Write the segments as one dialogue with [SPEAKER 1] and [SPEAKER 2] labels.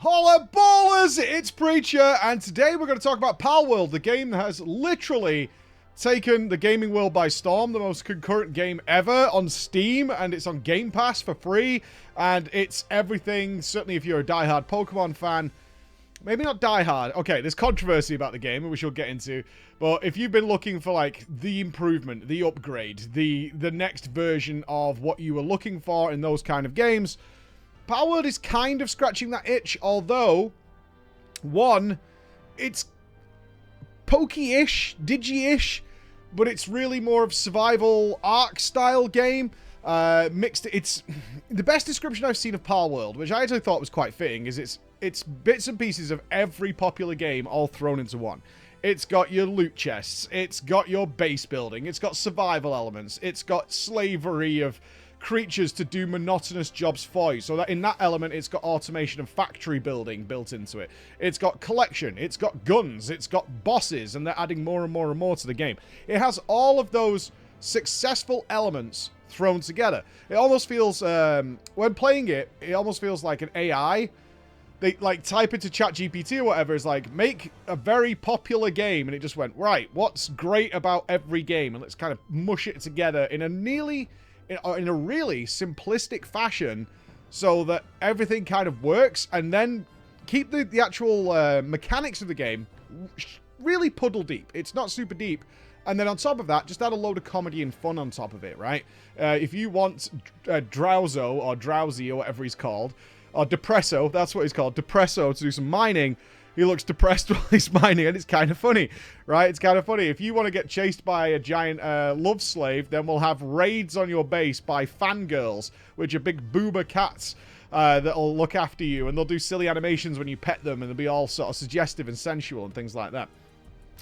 [SPEAKER 1] Holla ballers, it's Preacher, and today we're going to talk about PALWORLD, the game that has literally taken the gaming world by storm, the most concurrent game ever on Steam, and it's on Game Pass for free, and it's everything, certainly if you're a diehard Pokemon fan. Maybe not diehard. Okay, there's controversy about the game, which we'll get into. But if you've been looking for, like, the improvement, the upgrade, the next version of what you were looking for in those kind of games, PALWORLD is kind of scratching that itch, although, one, it's pokey-ish, digi-ish, but it's really more of survival Ark-style game. It's the best description I've seen of PALWORLD, which I actually thought was quite fitting, is it's bits and pieces of every popular game all thrown into one. It's got your loot chests, it's got your base building, it's got survival elements, it's got slavery of creatures to do monotonous jobs for you. So that in that element, it's got automation and factory building built into it. It's got collection, it's got guns, it's got bosses, and they're adding more and more and more to the game. It has all of those successful elements thrown together. It almost feels, when playing it, it almost feels like an AI. They, like, type into ChatGPT or whatever, is like, make a very popular game, and it just went, right, what's great about every game? And let's kind of mush it together in a really simplistic fashion so that everything kind of works, and then keep the actual mechanics of the game really puddle deep. It's not super deep. And then on top of that, just add a load of comedy and fun on top of it, right? If you want Drowzo, or Drowsy, or whatever he's called, or Depresso, that's what he's called, Depresso, to do some mining, he looks depressed while he's mining, and it's kind of funny, right? It's kind of funny. If you want to get chased by a giant love slave, then we'll have raids on your base by fangirls, which are big boomer cats that'll look after you, and they'll do silly animations when you pet them, and they'll be all sort of suggestive and sensual and things like that.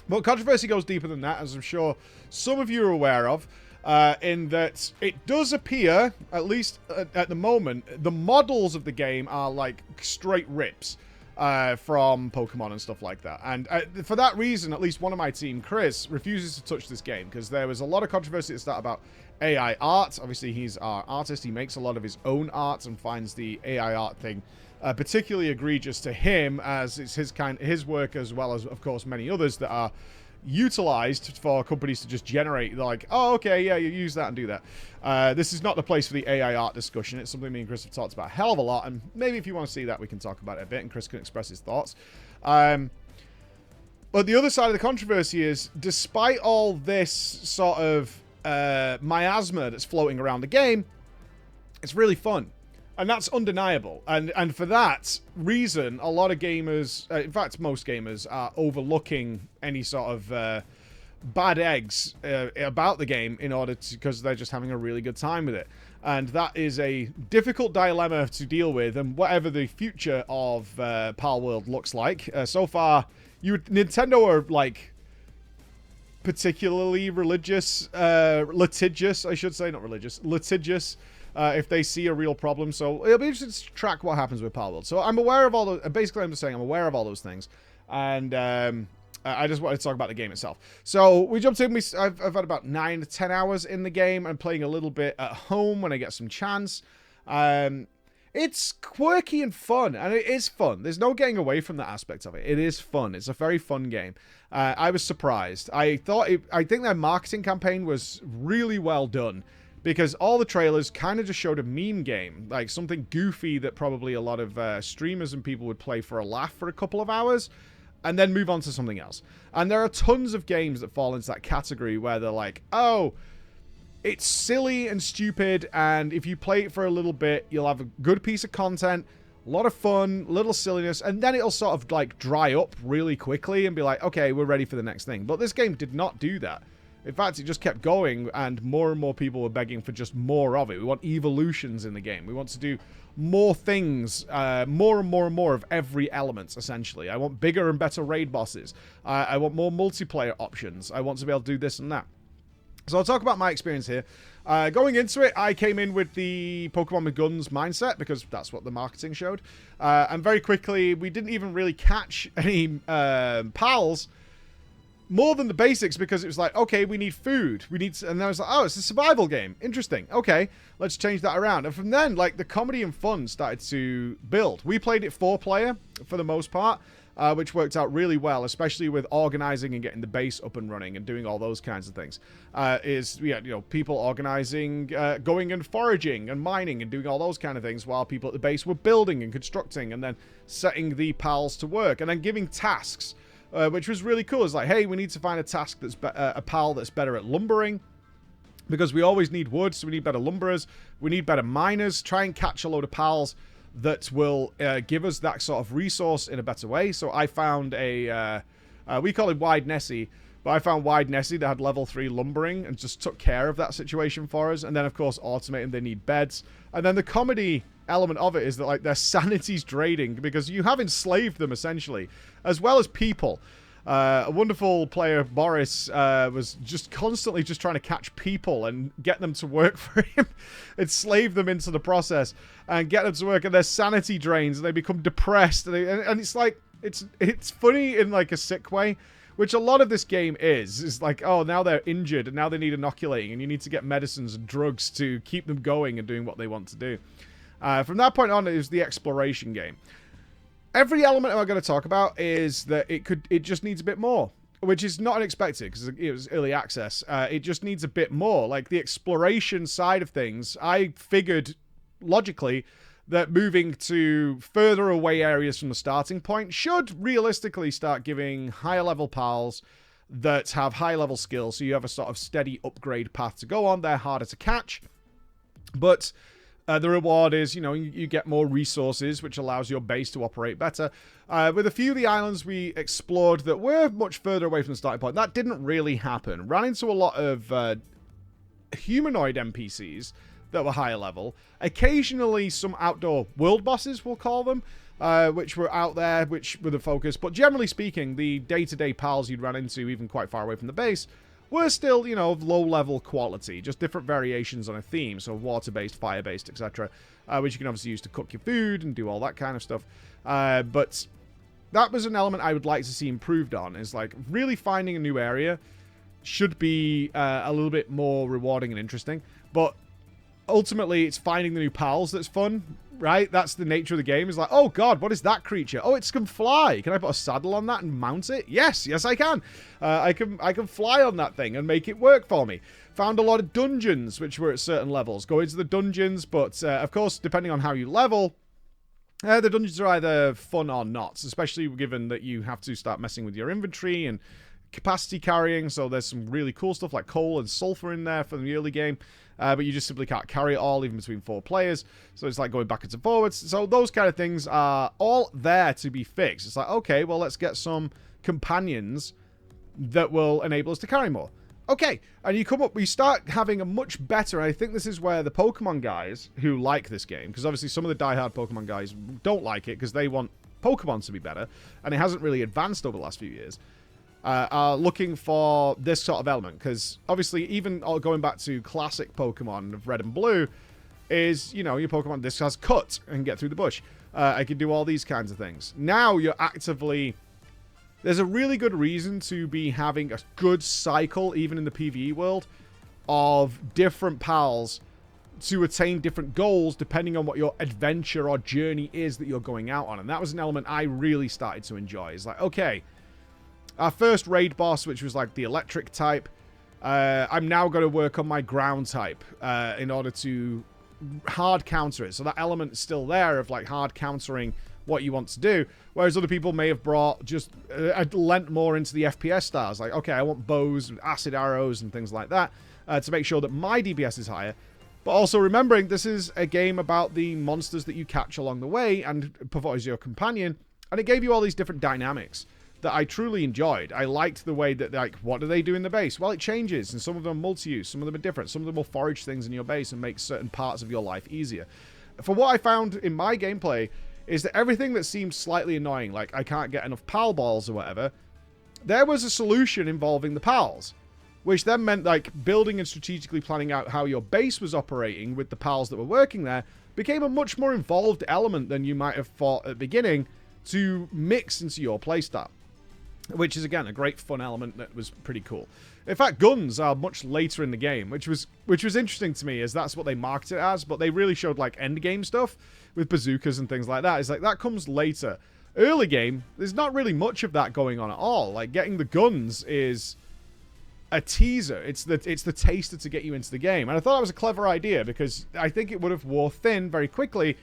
[SPEAKER 1] But controversy goes deeper than that, as I'm sure some of you are aware of, in that it does appear, at least at the moment, the models of the game are like straight rips from Pokemon and stuff like that. And for that reason, at least one of my team, Chris, refuses to touch this game, because there was a lot of controversy at the start about AI art. Obviously, he's our artist. He makes a lot of his own art and finds the AI art thing particularly egregious to him, as it's his work, as well as, of course, many others that are utilized for companies to just generate, like, oh, okay, yeah, you use that and do that. This is not the place for the AI art discussion. It's something me and Chris have talked about a hell of a lot, and maybe if you want to see that, we can talk about it a bit, and Chris can express his thoughts. But the other side of the controversy is, despite all this sort of miasma that's floating around the game, it's really fun. And that's undeniable. And for that reason, a lot of gamers, in fact, most gamers, are overlooking any sort of bad eggs about the game in order to, because they're just having a really good time with it. And that is a difficult dilemma to deal with, and whatever the future of PALWORLD looks like. So far, Nintendo are, like, particularly litigious, I should say, not religious, litigious, if they see a real problem. So it'll be interesting to track what happens with PALWORLD. So I'm aware of all those. Basically, I'm just saying I'm aware of all those things, and I just wanted to talk about the game itself. So we jumped in. I've had about 9 to 10 hours in the game. I'm playing a little bit at home when I get some chance. It's quirky and fun, and it is fun. There's no getting away from that aspect of it. It is fun. It's a very fun game. I was surprised. I think their marketing campaign was really well done, because all the trailers kind of just showed a meme game, like something goofy that probably a lot of streamers and people would play for a laugh for a couple of hours, and then move on to something else. And there are tons of games that fall into that category where they're like, oh, it's silly and stupid, and if you play it for a little bit, you'll have a good piece of content, a lot of fun, little silliness, and then it'll sort of like dry up really quickly and be like, okay, we're ready for the next thing. But this game did not do that. In fact, it just kept going, and more people were begging for just more of it. We want evolutions in the game. We want to do more things, more and more and more of every element, essentially. I want bigger and better raid bosses. I want more multiplayer options. I want to be able to do this and that. So I'll talk about my experience here. Going into it, I came in with the Pokemon with Guns mindset, because that's what the marketing showed. And very quickly, we didn't even really catch any pals more than the basics, because it was like, okay, we need food. And I was like, oh, it's a survival game. Interesting. Okay, let's change that around. And from then, like, the comedy and fun started to build. We played it 4-player for the most part, which worked out really well, especially with organizing and getting the base up and running and doing all those kinds of things. People organizing, going and foraging and mining and doing all those kind of things, while people at the base were building and constructing and then setting the pals to work and then giving tasks. Which was really cool. It's like, hey, we need to find a task that's a pal that's better at lumbering, because we always need wood, so we need better lumberers. We need better miners. Try and catch a load of pals that will give us that sort of resource in a better way. So I found we call him Wide Nessie, but I found Wide Nessie that had level 3 lumbering and just took care of that situation for us. And then, of course, automating, they need beds. And then the comedy element of it is that, like, their sanity's draining because you have enslaved them, essentially, as well as people. A wonderful player, Boris, was just constantly just trying to catch people and get them to work for him, enslave them into the process and get them to work, and their sanity drains and they become depressed. And it's like, it's funny in, like, a sick way, which a lot of this game is like, oh, now they're injured and now they need inoculating and you need to get medicines and drugs to keep them going and doing what they want to do. From that point on, it was the exploration game. Every element I'm going to talk about is that it just needs a bit more, which is not unexpected because it was early access. It just needs a bit more. Like, the exploration side of things, I figured logically that moving to further away areas from the starting point should realistically start giving higher level pals that have high level skills, so you have a sort of steady upgrade path to go on. They're harder to catch, but the reward is, you get more resources, which allows your base to operate better. With a few of the islands we explored that were much further away from the starting point, that didn't really happen. Ran into a lot of humanoid NPCs that were higher level. Occasionally some outdoor world bosses, we'll call them, which were out there, which were the focus. But generally speaking, the day-to-day pals you'd run into, even quite far away from the base, were still, of low-level quality, just different variations on a theme, so water-based, fire-based, etc., which you can obviously use to cook your food and do all that kind of stuff. But that was an element I would like to see improved on, is like really finding a new area should be a little bit more rewarding and interesting, but ultimately it's finding the new pals that's fun, right? That's the nature of the game. Is like, oh god, what is that creature? Oh, it can fly. Can I put a saddle on that and mount it? Yes, I can. I can fly on that thing and make it work for me. Found a lot of dungeons which were at certain levels. Go into the dungeons, but of course, depending on how you level, the dungeons are either fun or not, especially given that you have to start messing with your inventory and capacity carrying. So there's some really cool stuff like coal and sulfur in there for the early game. But you just simply can't carry it all, even between 4 players. So it's like going backwards and forwards. So those kind of things are all there to be fixed. It's like, okay, well, let's get some companions that will enable us to carry more. Okay, and you start having a much better, I think this is where the Pokemon guys who like this game, because obviously some of the diehard Pokemon guys don't like it because they want Pokemon to be better, and it hasn't really advanced over the last few years. Are looking for this sort of element, because obviously even going back to classic Pokemon of Red and Blue is, your Pokemon, this has cut and get through the bush. I can do all these kinds of things. Now you're actively, there's a really good reason to be having a good cycle, even in the PvE world, of different pals to attain different goals depending on what your adventure or journey is that you're going out on. And that was an element I really started to enjoy. It's like, okay, our first raid boss, which was like the electric type, I'm now going to work on my ground type in order to hard counter it. So that element is still there of like hard countering what you want to do. Whereas other people may have brought just lent more into the FPS styles. Like, okay, I want bows, acid arrows, and things like that to make sure that my DPS is higher. But also remembering this is a game about the monsters that you catch along the way and put as your companion. And it gave you all these different dynamics that I truly enjoyed. I liked the way that, like, what do they do in the base? Well, it changes, and some of them are multi-use, some of them are different, some of them will forage things in your base and make certain parts of your life easier. For what I found in my gameplay is that everything that seemed slightly annoying, like I can't get enough PAL balls or whatever, there was a solution involving the PALs, which then meant like building and strategically planning out how your base was operating with the PALs that were working there became a much more involved element than you might have thought at the beginning to mix into your playstyle. which is, again, a great fun element that was pretty cool. In fact, guns are much later in the game, which was interesting to me, as that's what they marketed it as, but they really showed, like, endgame stuff with bazookas and things like that. It's like, that comes later. Early game, there's not really much of that going on at all. Like, getting the guns is a teaser. It's the taster to get you into the game. And I thought that was a clever idea, because I think it would have wore thin very quickly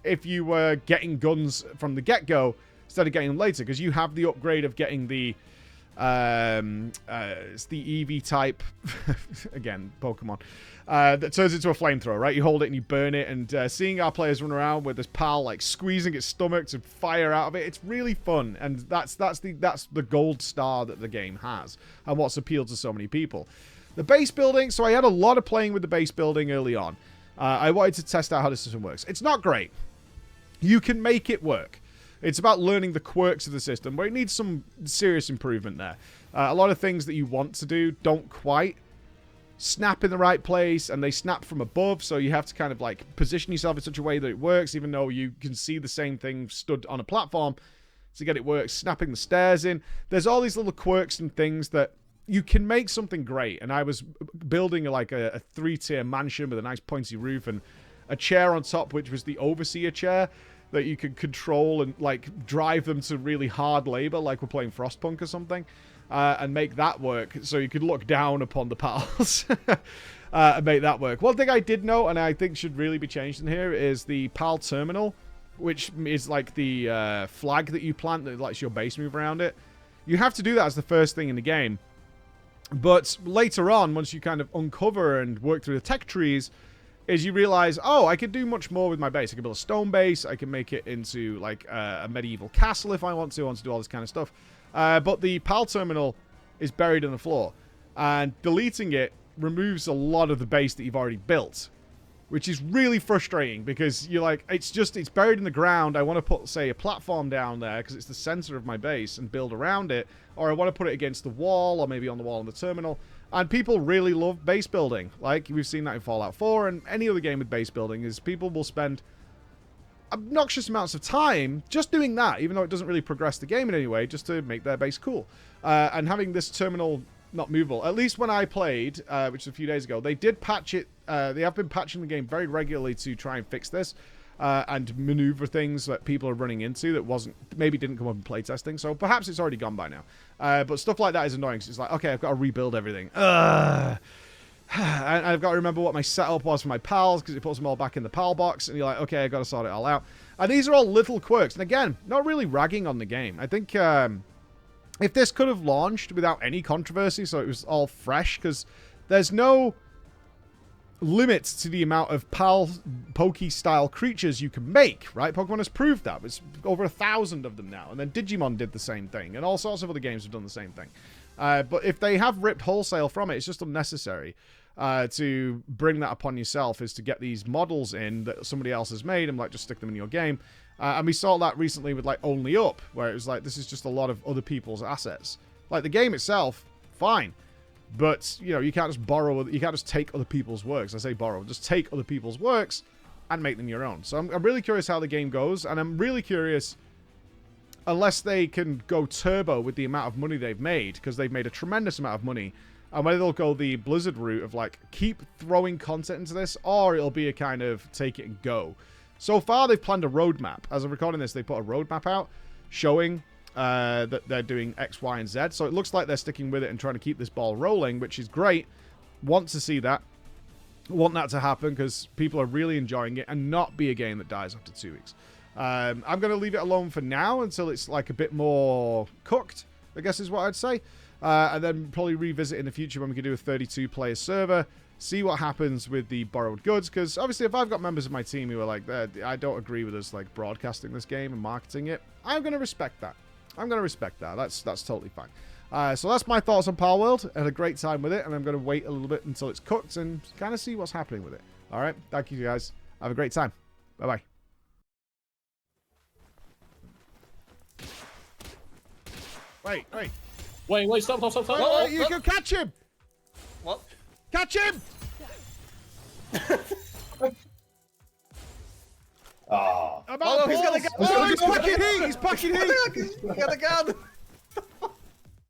[SPEAKER 1] if you were getting guns from the get-go instead of getting them later, because you have the upgrade of getting the it's the EV type again, Pokemon, that turns into a flamethrower, right? You hold it and you burn it, and seeing our players run around with this PAL like squeezing its stomach to fire out of it, it's really fun, and that's the gold star that the game has, and what's appealed to so many people. The base building, so I had a lot of playing with the base building early on. I wanted to test out how the system works. It's not great. You can make it work. It's about learning the quirks of the system, where it needs some serious improvement there. A lot of things that you want to do don't quite snap in the right place, and they snap from above, so you have to kind of like position yourself in such a way that it works, even though you can see the same thing stood on a platform to get it work. Snapping the stairs in. There's all these little quirks and things that you can make something great. And I was building like a 3-tier mansion with a nice pointy roof and a chair on top, which was the overseer chair, that you could control and like drive them to really hard labor, like we're playing Frostpunk or something, and make that work. So you could look down upon the pals and make that work. One thing I did know, and I think should really be changed in here, is the PAL terminal, which is like the flag that you plant that lets your base move around it. You have to do that as the first thing in the game. But later on, once you kind of uncover and work through the tech trees, is you realize, oh, I could do much more with my base. I can build a stone base. I can make it into like a medieval castle if I want to. I want to do all this kind of stuff. But the PAL terminal is buried in the floor, and deleting it removes a lot of the base that you've already built, which is really frustrating, because you're like, it's buried in the ground. I want to put, say, a platform down there because it's the center of my base and build around it, or I want to put it against the wall, or maybe on the wall in the terminal. And people really love base building. Like, we've seen that in Fallout 4 and any other game with base building, is people will spend obnoxious amounts of time just doing that, even though it doesn't really progress the game in any way, just to make their base cool. And having this terminal not movable, at least when I played, which was a few days ago, they did patch it. They have been patching the game very regularly to try and fix this. And maneuver things that people are running into that maybe didn't come up in playtesting. So perhaps it's already gone by now. But stuff like that is annoying. Because it's like, okay, I've got to rebuild everything. And I've got to remember what my setup was for my pals, because it puts them all back in the PAL box. And you're like, okay, I've got to sort it all out. And these are all little quirks. And again, not really ragging on the game. I think if this could have launched without any controversy, so it was all fresh, because there's no limits to the amount of PAL Pokey-style creatures you can make, right? Pokemon has proved that. There's over 1,000 of them now. And then Digimon did the same thing. And all sorts of other games have done the same thing. But if they have ripped wholesale from it, it's just unnecessary to bring that upon yourself, is to get these models in that somebody else has made and like just stick them in your game. And we saw that recently with like Only Up, where it was like, this is just a lot of other people's assets. Like the game itself, fine. But, you know, you can't just borrow, you can't just take other people's works. I say borrow, just take other people's works and make them your own. So I'm really curious how the game goes, and I'm really curious, unless they can go turbo with the amount of money they've made, because they've made a tremendous amount of money, and whether they'll go the Blizzard route of, like, keep throwing content into this, or it'll be a kind of take it and go. So far, they've planned a roadmap. As I'm recording this, they put a roadmap out showing that they're doing X, Y, and Z. So it looks like they're sticking with it and trying to keep this ball rolling, which is great. Want to see that. Want that to happen, because people are really enjoying it, and not be a game that dies after 2 weeks. I'm going to leave it alone for now until it's like a bit more cooked, I guess is what I'd say. And then probably revisit in the future when we can do a 32-player server. See what happens with the borrowed goods, because obviously if I've got members of my team who are like, I don't agree with us like broadcasting this game and marketing it, I'm going to respect that. I'm going to respect that. That's totally fine. So that's my thoughts on Palworld. I had a great time with it, and I'm going to wait a little bit until it's cooked and kind of see what's happening with it. All right. Thank you, guys. Have a great time. Bye-bye.
[SPEAKER 2] Wait, stop.
[SPEAKER 1] Wait, you can catch him!
[SPEAKER 3] What?
[SPEAKER 1] Catch him!
[SPEAKER 3] Oh.
[SPEAKER 1] Oh, he's got a gun! Oh, he's packing heat! He's packing heat!
[SPEAKER 3] He's got a gun!